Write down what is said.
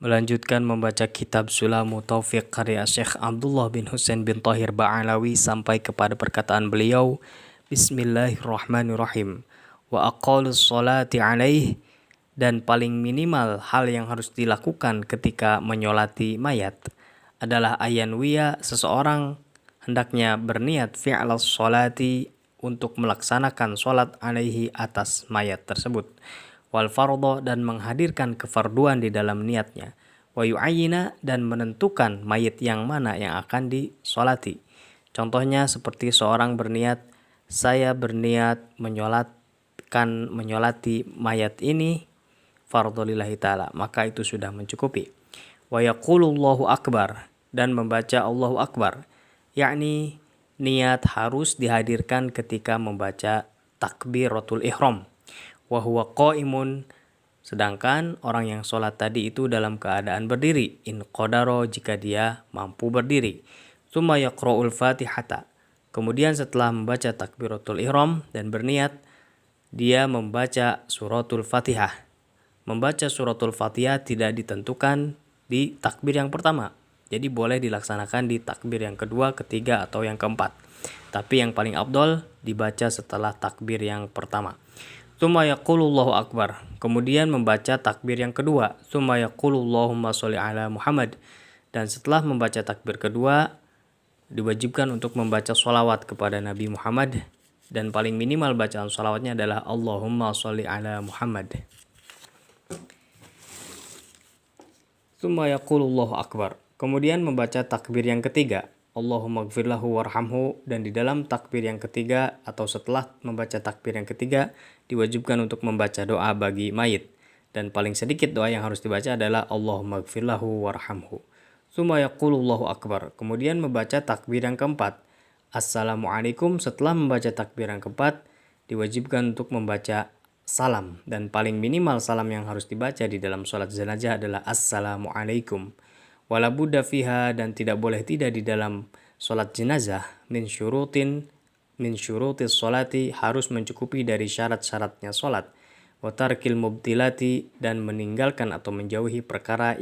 Melanjutkan membaca kitab Sulamu Taufiq karya Syekh Abdullah bin Husain bin Thahir Ba'alawi sampai kepada perkataan beliau, Bismillahirrahmanirrahim. Wa aqalus sholati alaih, dan paling minimal hal yang harus dilakukan ketika menyolati mayat adalah ayanwiya, seseorang hendaknya berniat fi'las sholati, untuk melaksanakan sholat alaihi atas mayat tersebut, wal fardho, dan menghadirkan kefarduan di dalam niatnya, wa yu'ayyina, dan menentukan mayit yang mana yang akan disolati. Contohnya seperti seorang berniat, saya berniat menyolati mayat ini fardhu lillahi ta'ala, maka itu sudah mencukupi. Wa yaqulullahu akbar, dan membaca Allahu akbar, yakni niat harus dihadirkan ketika membaca takbiratul ihram. Wa huwa qaimun, sedangkan orang yang sholat tadi itu dalam keadaan berdiri, in qadaro, jika dia mampu berdiri. Tsumma yaqra'ul fatihata, kemudian setelah membaca takbiratul ihram dan berniat, dia membaca suratul fatihah. Membaca suratul fatihah tidak ditentukan di takbir yang pertama, jadi boleh dilaksanakan di takbir yang kedua, ketiga, atau yang keempat. Tapi yang paling afdol dibaca setelah takbir yang pertama. Tsumma yaqulullahu akbar, kemudian membaca takbir yang kedua, tsumma yaqulullahumma sholli ala Muhammad, dan setelah membaca takbir kedua diwajibkan untuk membaca sholawat kepada Nabi Muhammad, dan paling minimal bacaan sholawatnya adalah Allahumma sholli ala Muhammad. Tsumma yaqulullahu akbar, kemudian membaca takbir yang ketiga, Allahumma gfirlahu warhamhu, dan di dalam takbir yang ketiga atau setelah membaca takbir yang ketiga diwajibkan untuk membaca doa bagi mayit, dan paling sedikit doa yang harus dibaca adalah Allahumma gfirlahu warhamhu. Tsumma yaqulullahu akbar, kemudian membaca takbir yang keempat, Assalamualaikum. Setelah membaca takbir yang keempat diwajibkan untuk membaca salam, dan paling minimal salam yang harus dibaca di dalam sholat jenazah adalah Assalamualaikum. Wala budda fiha, dan tidak boleh tidak di dalam sholat jenazah, min syurutis sholati, harus mencukupi dari syarat-syaratnya sholat, wa tarkil mubtilati, dan meninggalkan atau menjauhi perkara